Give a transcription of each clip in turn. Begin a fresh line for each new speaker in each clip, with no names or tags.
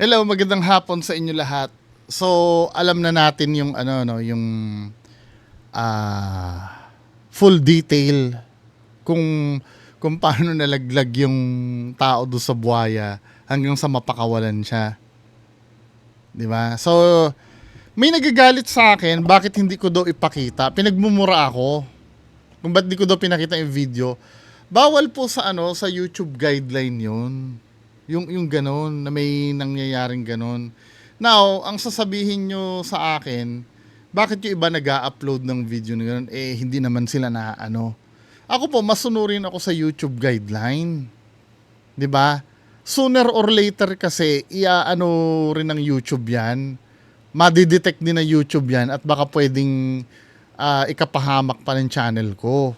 Hello, magandang hapon sa inyo lahat. So, alam na natin yung ano no, yung full detail kung paano nalaglag yung tao do sa buhaya hanggang sa mapakawalan siya, 'di ba? So, may nagagalit sa akin bakit hindi ko daw ipakita. Pinagmumura ako kung ba't di ko daw pinakita yung video. Bawal po sa sa YouTube guideline 'yun. Yung gano'n, na may nangyayaring gano'n. Now, ang sasabihin nyo sa akin, bakit yung iba nag-a-upload ng video na gano'n, hindi naman sila na ano. Ako po, masunurin ako sa YouTube guideline. 'Di ba? Sooner or later kasi, iaano rin ng YouTube yan. Madidetect din ng YouTube yan at baka pwedeng ikapahamak pa ng channel ko.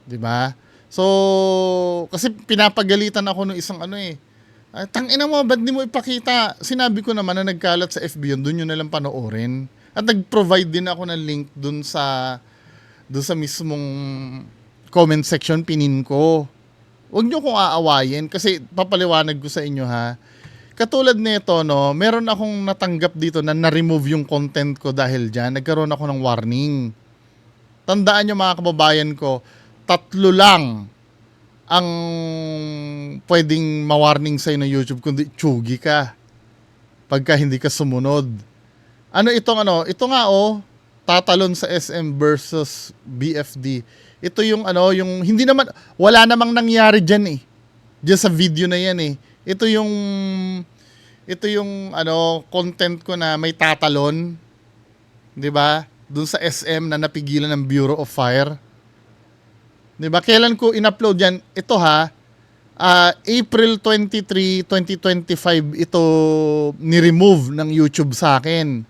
'Di ba? So, kasi pinapagalitan ako ng isang tangina mo, ba't di mo ipakita? Sinabi ko naman na nagkalat sa FB yun, dun yun nalang panoorin. At nag-provide din ako ng link dun sa mismong comment section, pinin ko. Huwag nyo kong aawayin kasi papaliwanag ko sa inyo ha. Katulad nito, no, meron akong natanggap dito na na-remove yung content ko dahil dyan. Nagkaroon ako ng warning. Tandaan nyo mga kababayan ko, 3 lang ang pwedeng ma-warning sa'yo ng YouTube kundi tsugi ka pagka hindi ka sumunod. Ito nga tatalon sa SM versus BFD. Ito yung yung hindi naman, wala namang nangyari dyan eh. Diyan sa video na yan eh. Ito yung content ko na may tatalon. 'Di ba? Doon sa SM na napigilan ng Bureau of Fire. 'Di ba? Kailan ko in-upload yan? Ito April 23, 2025 ito ni-remove ng YouTube sa akin.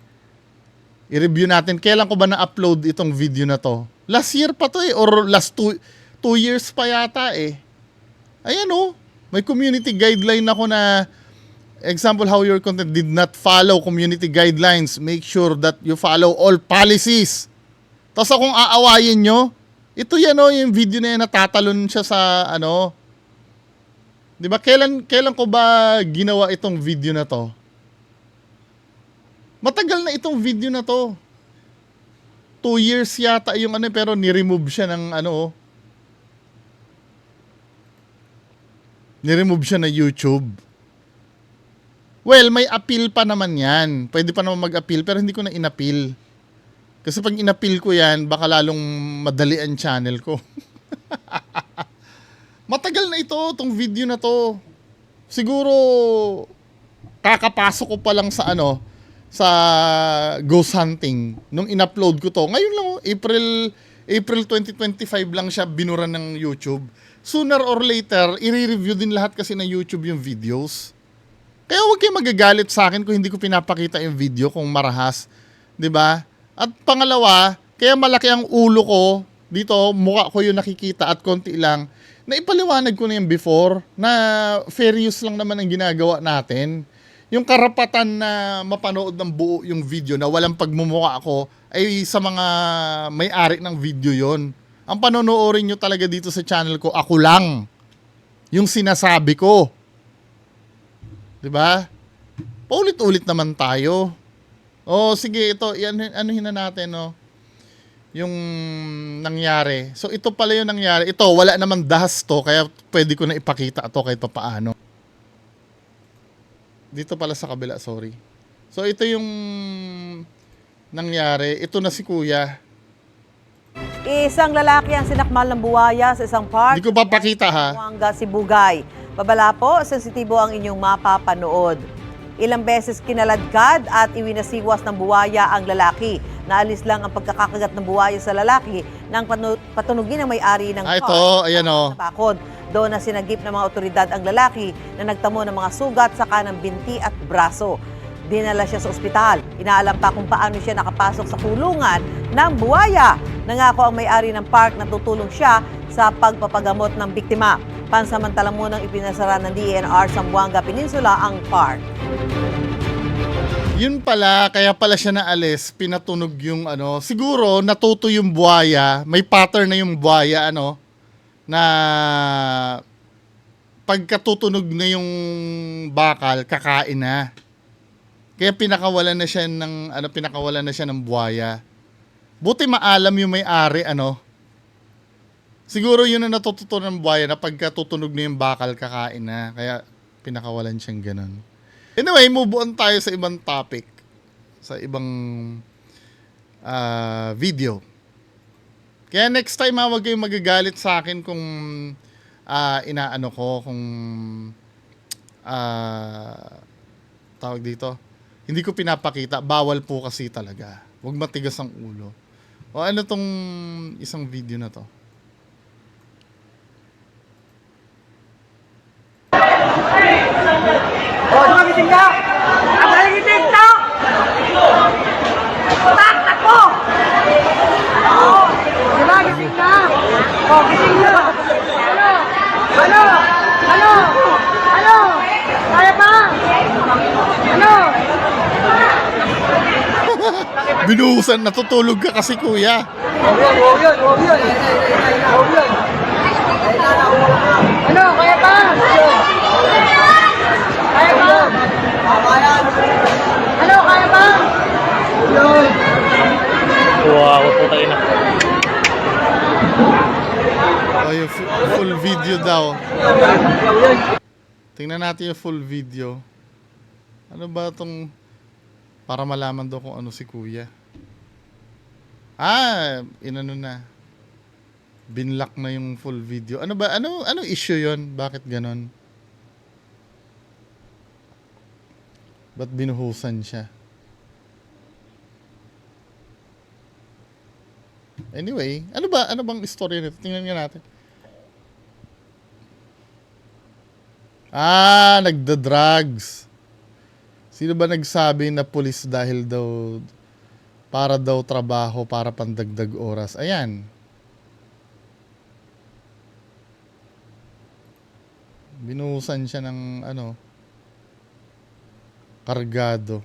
I-review natin. Kailan ko ba na-upload itong video na to? Last year pa to or last 2 years pa yata eh. Ayan may community guideline ako na example how your content did not follow community guidelines. Make sure that you follow all policies. Tapos akong aawayin nyo, ito yan yung video na yan, natatalon siya sa 'di ba? Kailan ko ba ginawa itong video na to? Matagal na itong video na to. 2 years yata yung pero ni-remove siya ng ni-remove siya na YouTube. Well, may appeal pa naman yan. Pwede pa naman mag-appeal pero hindi ko na in-appeal. Kasi pag in-appeal ko yan, baka lalong madali ang channel ko. Matagal na itong video na to. Siguro, kakapasok ko pa lang sa sa ghost hunting. Nung in-upload ko to, ngayon lang April 2025 lang siya binura ng YouTube. Sooner or later, i-review din lahat kasi ng YouTube yung videos. Kaya huwag kayong magagalit sa akin kung hindi ko pinapakita yung video kung marahas. 'Di ba? At pangalawa, kaya malaki ang ulo ko dito, mukha ko yung nakikita at konti lang. Naipaliwanag ko na yung before na fair use lang naman ang ginagawa natin. Yung karapatan na mapanood ng buo yung video na walang pagmumukha ko ay sa mga may-ari ng video yon. Ang panonoorin nyo talaga dito sa channel ko, ako lang. Yung sinasabi ko. 'Di ba? Paulit-ulit naman tayo. Sige, ito, anuhin na natin, yung nangyari. So, ito pala yung nangyari. Ito, wala namang dahas to, kaya pwede ko na ipakita ito kahit papaano. Dito pala sa kabila, sorry. So, ito yung nangyari. Ito na si Kuya.
Isang lalaki ang sinakmal ng buwaya sa isang park.
Hindi ko papakita ha.
Zamboanga, Sibugay. Babala po, sensitibo ang inyong mapapanood. Ilang beses kinaladkad at iwinasiwas ng buwaya ang lalaki. Naalis lang ang pagkakakagat ng buwaya sa lalaki nang patunugin ng may-ari ng car.
Ito, ayan
Bakod. Doon na sinagip ng mga otoridad ang lalaki na nagtamo ng mga sugat sa kanang binti at braso. Dinala siya sa ospital. Inaalam pa kung paano siya nakapasok sa kulungan ng buwaya. Nangako ang may-ari ng park na tutulong siya sa pagpapagamot ng biktima. Pansamantalang munang ipinasara ng DENR sa Zamboanga Peninsula ang park.
Yun pala, kaya pala siya naalis, pinatunog yung siguro natuto yung buhaya, may pattern na yung buhaya na pagkatutunog na yung bakal, kakain na. Kaya pinakawalan na siya ng buhaya. Buti maalam yung may-ari, Siguro yun ang natututunan ng buhaya na pagkatutunog na yung bakal, kakain na. Kaya pinakawalan siyang ganun. Anyway, move on tayo sa ibang topic. Sa ibang video. Kaya next time, huwag kayong magagalit sa akin kung kung tawag dito. Hindi ko pinapakita. Bawal po kasi talaga. Huwag matigas ang ulo. O ano tong isang video na to?
Oh, sumagiting ka! Ang naligiting ka! Takbo! Oh, sumagiting ka! Oh, gising ka! Ano? Kaya pa? Ano?
Binuhusan, natutulog ka kasi kuya.
Huwag yun. Ano? Kaya pa? Kaya pa? Ano? Kaya pa?
Wow, po tayo na.
O yung full video daw. Tingnan natin yung full video. Ano ba tong para malaman daw kung ano si kuya. Inano na. Binlock na yung full video. Ano ba? Ano issue yon? Bakit ganon? Ba't binuhusan siya? Anyway, ano bang istorya nito? Tingnan nga natin. Nagda-drugs. Sino ba nagsabi na pulis dahil daw para daw trabaho, para pandagdag oras? Ayan. Binuhusan siya ng kargado.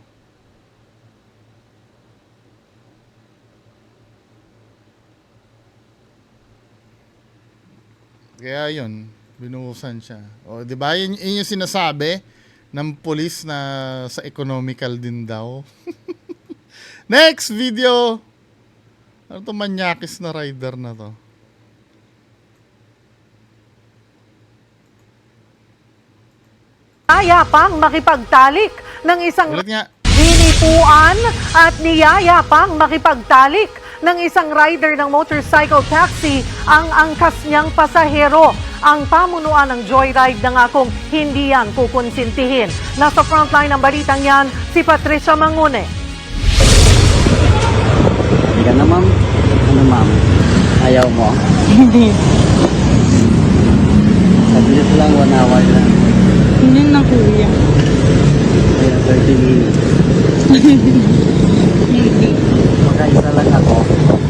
Kaya yun, binuhusan siya. O, di ba? Yun yung sinasabi ng pulis na sa economical din daw. Next video. Ano to manyakis na rider na to?
Niyayapang makipagtalik ng isang
Ulit nga.
hinipuan at niyayapang makipagtalik ng isang rider ng motorcycle taxi ang angkas niyang pasahero. Ang pamunuan ng joyride na nga kung hindi yan kukonsintihin. Nasa frontline ng balitang yan, si Patricia Mangune.
Hindi ka na, ma'am. Ano, ma'am? Ayaw mo?
Hindi.
Saglit lang, 1 hour lang.
Yun na kuya.
Kaya 30 minutes.
Hindi.
Makaisa lang ako.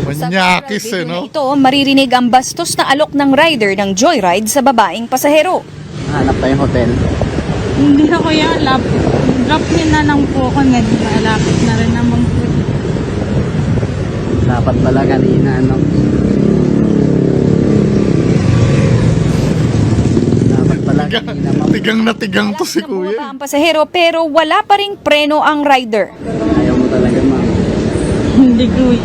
Manyakis
Sa
eh, no?
ito, maririnig ang bastos na alok ng rider ng joyride sa babaeng pasahero.
Hanap tayong hotel.
Hindi na kuya. Drop niyo na lang po ako. Malapit na rin naman po.
Dapat pala kanina, ano? Dapat pala kanina, ma'am.
Tigang na tigang to si
Alam na bumaba
kuya.
ang pasahero pero wala pa ring preno ang rider.
Ayaw mo talaga, ma'am.
Hindi kuya.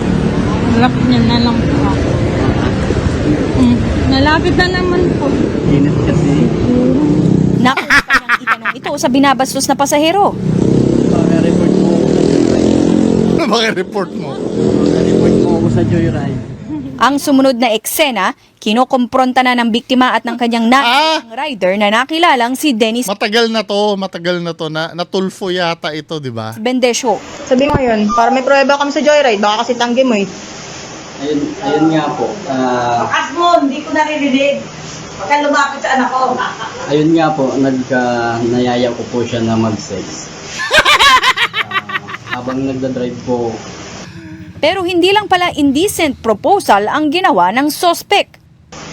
Drop niyo na lang po ako. Malapit na naman po.
Init kasi.
Nakuha pa niyang itanong ito sa binabastos na pasahero.
Pag-report mo ako sa joyride.
Maki-report mo.
Pag-report mo ako sa joyride.
Ang sumunod na eksena, kinokompronta na ng biktima at ng kanyang rider na nakilalang si Dennis
Matagal na to. Natulfo yata ito, di ba?
Bendesio.
Sabi mo yun, para may prueba kami sa joyride, baka kasi tanggi mo eh.
Ayun nga po.
Bakas mo, hindi ko naririnig. Huwag kang lumapit sa anak ko.
Ayun nga po, nayaya ko po siya na mag-sex. Habang nagda-drive po,
Pero hindi lang pala indecent proposal ang ginawa ng suspect.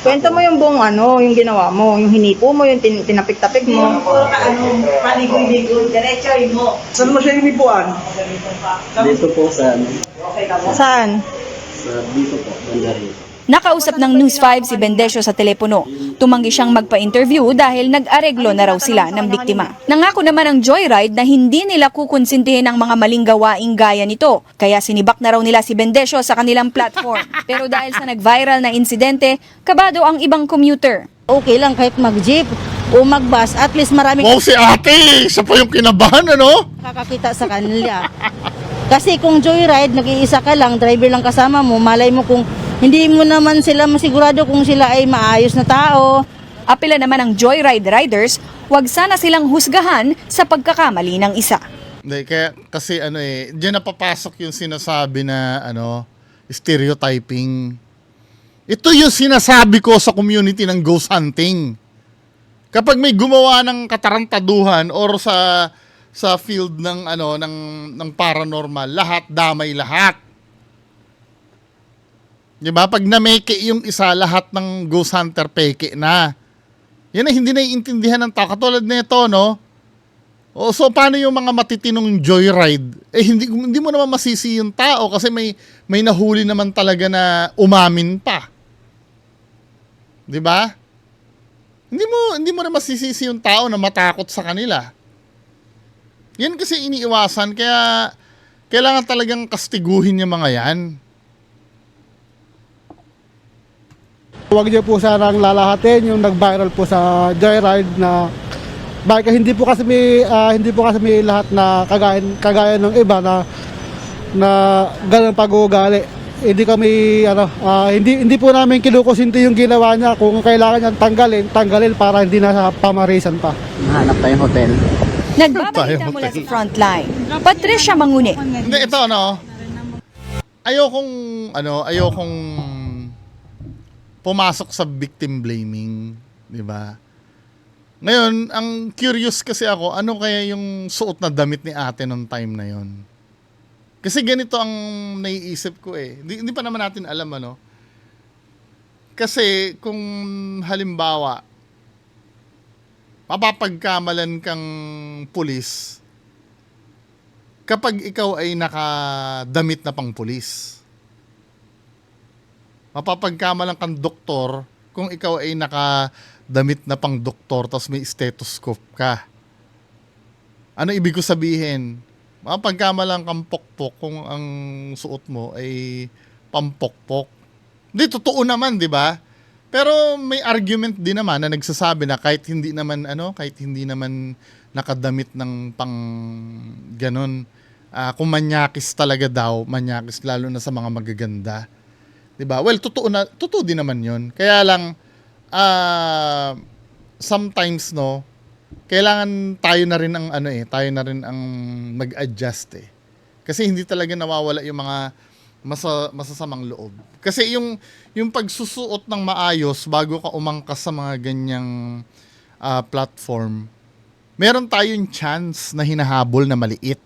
Kwento mo yung buong yung ginawa mo, yung hinipo mo, yung tinapik-tapik mo.
Puro ka paligoy-ligoy, diretso mo.
saan mo siya hinipuan? Dito po sa
Saan?
dito po, banda rito.
Nakausap ng News 5 si Bendecio sa telepono. Tumanggi siyang magpa-interview dahil nag-areglo na raw sila ng biktima. Nangako naman ang Joyride na hindi nila kukonsintihin ang mga maling gawaing gaya nito. Kaya sinibak na raw nila si Bendecio sa kanilang platform. Pero dahil sa nag-viral na insidente, kabado ang ibang commuter.
Okay lang kahit mag-jeep o mag-bus, at least maraming
Wow, si ate! Siya pa yung kinabahan, ano?
kakakita sa kanila. Kasi kung joyride, nag-iisa ka lang, driver lang kasama mo, malay mo kung hindi mo naman sila masigurado kung sila ay maayos na tao.
Apela naman ang Joyride riders, wag sana silang husgahan sa pagkakamali ng isa.
Hindi, kaya kasi ano diyan napapasok yung sinasabi na stereotyping. Ito yung sinasabi ko sa community ng ghost hunting. Kapag may gumawa ng katarantaduhan or sa field ng ng paranormal, lahat damay lahat. 'Di ba? Pag nameke yung isa, lahat ng ghost hunter peke na. Yan ay hindi naiintindihan ng tao. Katulad nito, no? O, so paano yung mga matitinong joyride? Hindi mo naman masisi yung tao kasi may nahuli naman talaga na umamin pa. 'Di ba? Hindi mo na masisisi yung tao na matakot sa kanila. Yan kasi iniiwasan, kaya kailangan talagang kastiguhin yung mga yan.
Huwag niyo po sanang lalahatin yung nag-viral po sa Joyride na baka hindi po kasi may lahat na kagaya ng iba na ganun pag-uugali. Hindi po namin kinukusinti yung ginawa niya. Kung kailangan niyang tanggalin para hindi na pamarisan pa.
Hanap tayong hotel.
Nagbabalita mula sa Frontline, Patricia Mangune.
Hindi, ito ayokong pumasok sa victim blaming, 'di ba? Ngayon, ang curious kasi ako, ano kaya yung suot na damit ni ate nung time na 'yon? Kasi ganito ang naiisip ko Hindi pa naman natin alam Kasi kung halimbawa mapapagkamalan kang pulis kapag ikaw ay nakadamit na pang pulis. Mapapagkamalan kang doktor kung ikaw ay nakadamit na pang doktor tapos may stethoscope ka. Ano ibig ko sabihin? Mapapagkamalan kang pokpok kung ang suot mo ay pampokpok. Hindi, totoo naman, di ba? Pero may argument din naman na nagsasabi na kahit hindi naman nakadamit ng pang ganon, kung manyakis talaga daw, manyakis lalo na sa mga magaganda. 'Di ba? Well, totoo din naman 'yon. Kaya lang sometimes kailangan tayo na rin ang mag-adjust Kasi hindi talaga nawawala yung mga masasamang loob. Kasi yung pagsusuot ng maayos bago ka umangkas sa mga ganyang platform, meron tayong chance na hinahabol na maliit.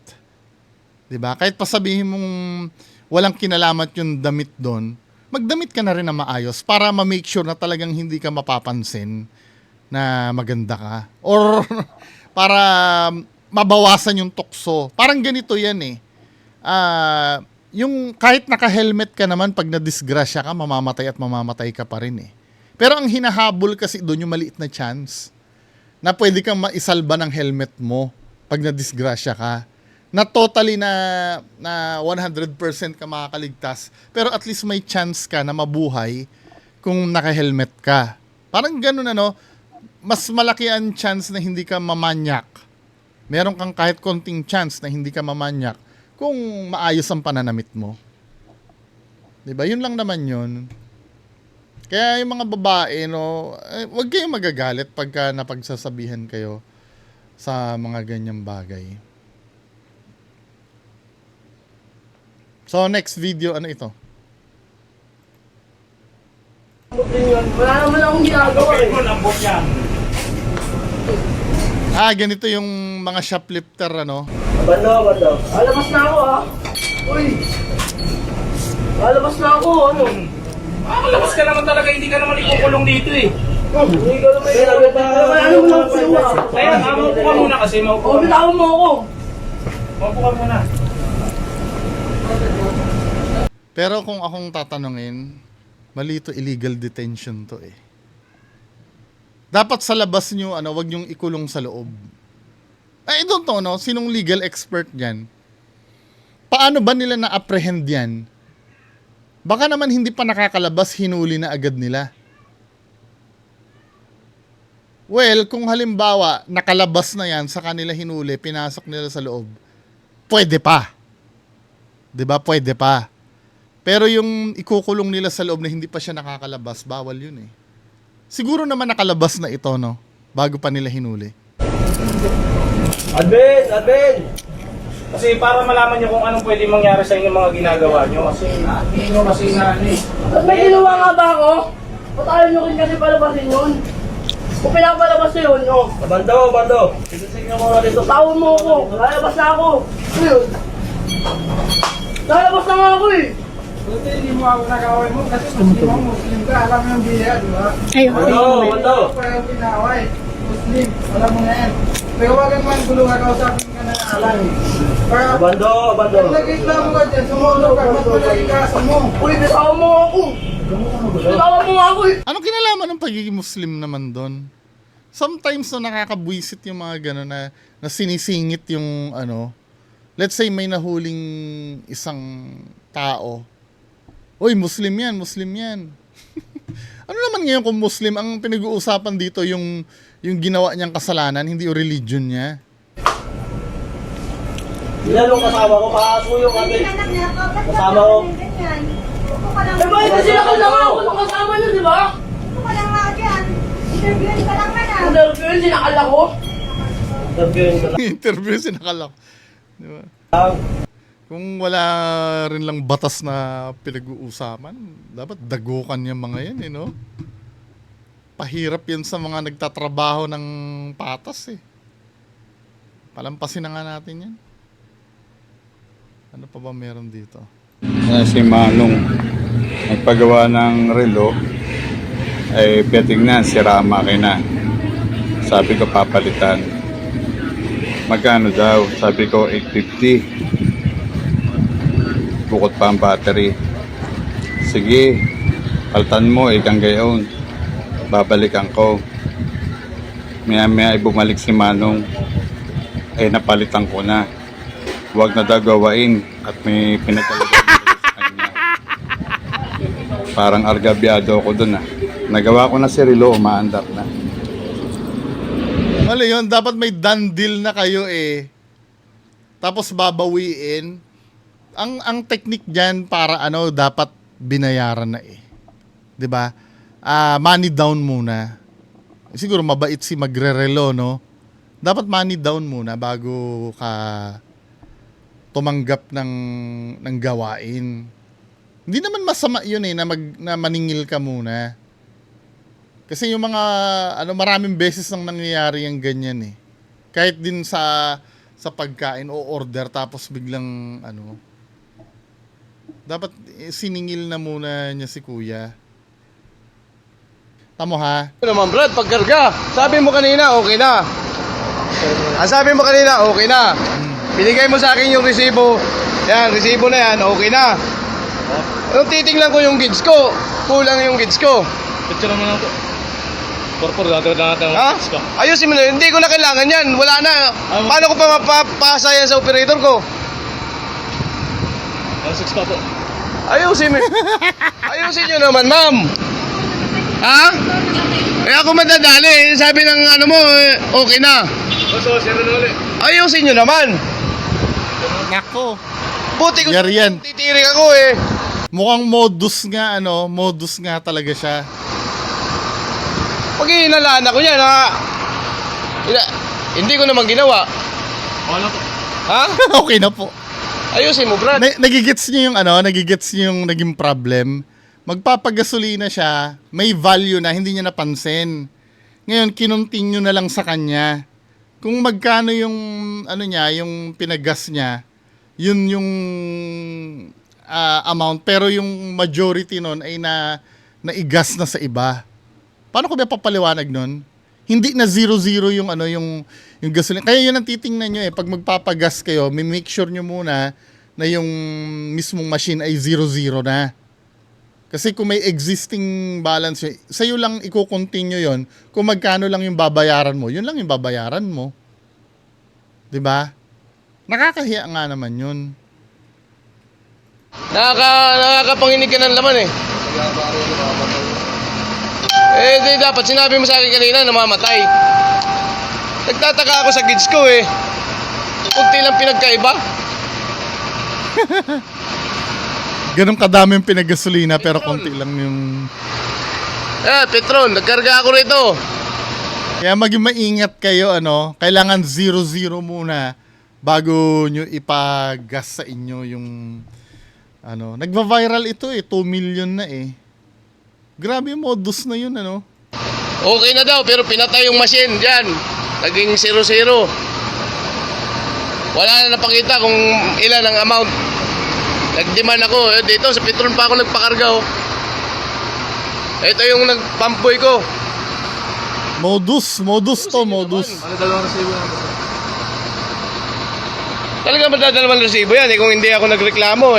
'Di ba? Kahit pasabihin mong walang kinalamat yung damit doon, magdamit ka na rin na maayos para ma-make sure na talagang hindi ka mapapansin na maganda ka. Or para mabawasan yung tukso. Parang ganito yan yung kahit naka-helmet ka naman, pag na-disgrasya ka, mamamatay ka pa rin Pero ang hinahabol kasi doon yung maliit na chance na pwede kang maisalba ng helmet mo pag na-disgrasya ka. Na totally na 100% ka makakaligtas, pero at least may chance ka na mabuhay kung naka-helmet ka. Parang ganun mas malaki ang chance na hindi ka mamanyak. Meron kang kahit konting chance na hindi ka mamanyak kung maayos ang pananamit mo. 'Di ba? Yun lang naman yun. Kaya yung mga babae, huwag kayong magagalit pagka napagsasabihan kayo sa mga ganyang bagay. So, next video, ano ito?
Wala naman akong ginagawa
Ganito yung mga shoplifter,
Banda. Alabas na ako, Uy! Alabas na ako,
Labas ka naman talaga, hindi ka naman ikukulong dito
Hindi ka naman
Kaya nga, maupo ka muna kasi,
bitawan mo ako!
Maupo ka muna.
Pero kung akong tatanungin, Mali to, illegal detention to eh. Dapat sa labas nyo, wag nyong ikulong sa loob. I don't know, no? Sinong legal expert dyan? Paano ba nila na-apprehend yan? Baka naman hindi pa nakakalabas, hinuli na agad nila. Well, kung halimbawa, nakalabas na yan sa kanila hinuli, pinasok nila sa loob, pwede pa. 'Di ba? Pwede pa. Pero yung ikukulong nila sa loob na hindi pa siya nakakalabas, bawal yun eh. Siguro naman nakalabas na ito, no? Bago pa nila hinuli.
Advin! Kasi para malaman nyo kung anong pwede mangyari sa inyong mga ginagawa nyo. Kasi hindi nyo kasi
At may ginawa nga ba ako? Ba't ayaw nyo rin kasi palabasin yun? Kung pinapalabas nyo yun, no?
Bando! Sinisig nyo muna dito.
Tawon mo ako. Lalabas na ako. Ayun. Lalabas na nga ako eh.
Buti hindi mo ako nag-away mo kasi Muslim ka. Alam mo yung biya, di ba?
Bando!
Kaya yung pinaway. Muslim, alam mo na yan. Pero wag ang man gulungan ka, usapin ka na alam eh. Bando! Nag-islam ka dyan, sumunod ka, mas malaki kaso mo.
Uy, bitawan mo ako. Bitawan mo ako eh.
Anong kinalaman ng pagiging Muslim naman doon? Sometimes nakakabwisit yung mga gano'n na sinisingit yung let's say may nahuling isang tao. Uy, Muslim yan. Ano naman ngayon kung Muslim, ang pinag-uusapan dito yung ginawa niyang kasalanan, hindi yung religion niya.
Ilan kasama ko, pakasuyo kami. Kasama ko.
Eh, bakit kasi nakalawa ako ng kasama niyo, di ba? Interview, sinakala ko.
Interview sinakalak. Di ba? Kung wala rin lang batas na pinag-uusapan, dapat dagukan yung mga yan, no? Pahirap yan sa mga nagtatrabaho ng patas, eh. Palampasin na nga natin yan. Ano pa ba meron dito?
Si Manong nagpagawa ng relo ay petingnan, sira ang makina. Sabi ko papalitan. Magkano daw? Sabi ko 850. Bukod pa ang battery. Sige, palitan mo, ikang gayon. Babalikan ko. Maya-maya ay bumalik si Manong. Ay napalitan ko na. Huwag na daw gawain at may pinagkalagay sa kanya. Parang argabyado ako dun ah. Nagawa ko na si Rilo, umaandar na.
Mali yun, dapat may done deal na kayo eh. Tapos babawiin. Ang technique diyan para dapat binayaran na eh. 'Di ba? Money down muna. Siguro mabait si magre-relo, no? Dapat money down muna bago ka tumanggap ng gawain. Hindi naman masama 'yun eh na maningil ka muna. Kasi yung mga maraming beses nang nangyayari yung ganyan eh. Kahit din sa pagkain o order tapos biglang dapat siningil na muna niya si kuya. Tamo ha?
Ano naman Brad, pagkarga. Sabi mo kanina, okay na. Sabi mo kanina, okay na. Binigay mo sa akin yung resibo. Yan, resibo na yan, okay na. Nung titingnan ko yung gigs ko, kulang yung gigs ko.
Picture mo na ito. Dati natin
Ha? Ayusin mo na, hindi ko na kailangan yan. Wala na. Paano ko pa mapapasa yan sa operator ko?
6 pa po.
Ayusin mo. Ayusin nyo naman, ma'am. Ha? Kaya ako madadali. Sabi ng okay na. Ayusin nyo naman.
Nako.
Buti ko
Yan.
titirik ako eh.
Mukhang modus nga talaga siya.
Pag hinalaan ako niya na hindi ko naman ginawa.
Wala po.
Ha?
Okay na po.
Ayusin mo, Brad.
Nagigets niyo yung naging problem. Magpapagasolina siya, may value na, hindi niya napansin. Ngayon, kinontinue na lang sa kanya. Kung magkano yung, yung pinagas niya, yun yung amount. Pero yung majority nun ay naigas na sa iba. Paano ko ba papaliwanag nun? Hindi na 0-0 yung yung gasolina. Kaya yun ang titingnan nyo eh. Pag magpapagas kayo, make sure nyo muna na yung mismong machine ay 0-0 na. Kasi kung may existing balance, sa'yo lang i-continue yon. Kung magkano lang yung babayaran mo, yun lang yung babayaran mo. 'Di ba? Nakakahiya nga naman yun.
Nakakapanginig ka ng laman eh. Di dapat sinabi mo sa akin kanina namamatay. Nagtataka ako sa gids ko eh. Kunti lang pinagkaiba.
Ganun kadaming pinagasolina pero konti lang yung...
Petron, nagkarga ako rito.
Kaya maging maingat kayo, kailangan 0-0 muna bago nyo ipagas sa inyo yung, nagva-viral ito 2 million na Grabe yung modus na yun,
Okay na daw, pero pinatay yung machine dyan. Naging 0-0. Wala na napakita kung ilan ang amount. Nag-demand ako. Dito sa Petron pa ako nagpakarga. Ito yung nagpampoy ko.
Modus to.
Talaga madadalawang resibo yan kung hindi ako nagreklamo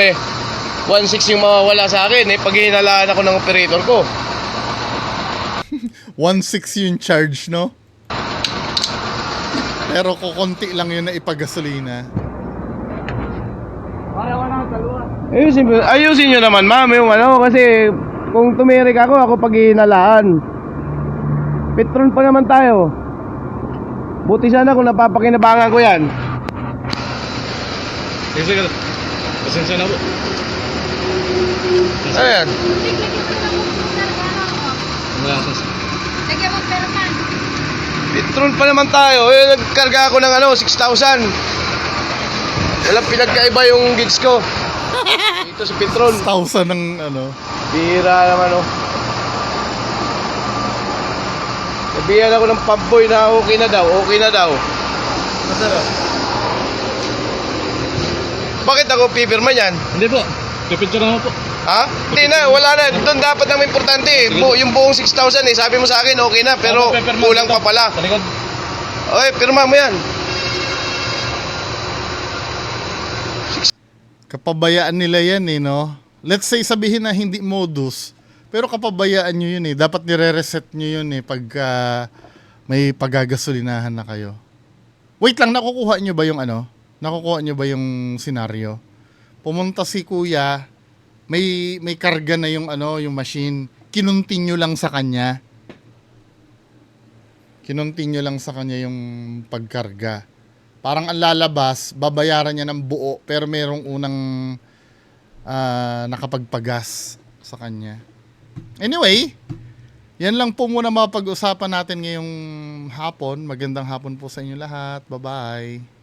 1.6 yung mawawala sa akin pag hinalaan ako ng operator ko.
1.6 yung charge, no? Pero kukunti lang yun na ipagasolina.
Ayusin nyo naman, ma'am, yung kasi kung tumirik ako pag hinalaan. Petron pa naman tayo. Buti sana kung napapakinabangan ko yan. Pasensya na po. Ayan. Petron pa naman tayo. Nagkarga ako ng 6,000. Walang pinagkaiba yung gigs ko. Dito sa Petron.
1,000 ng
Bira naman Nabihan ako ng pamboy na okay na daw. Bakit ako pipirma yan?
Hindi po. Pipicture na po.
Ha? Hindi na, wala na. Doon dapat ang importante. Yung buong 6,000 sabi mo sa akin okay na, pero kulang pa pala. Okay, pirma mo yan.
Kapabayaan nila yan Let's say sabihin na hindi modus, pero kapabayaan nyo yun Dapat nire-reset nyo yun pagka may pagagasolinahan na kayo. Wait lang, nakukuha nyo ba yung Nakukuha nyo ba yung senaryo? Pumunta si kuya, may karga na yung yung machine. Kinuntinyo lang sa kanya. Kinuntinyo lang sa kanya yung pagkarga. Parang ang lalabas, babayaran niya ng buo, pero merong unang nakapagpagas sa kanya. Anyway, yan lang po muna mapag-usapan natin ngayong hapon. Magandang hapon po sa inyo lahat. Bye-bye.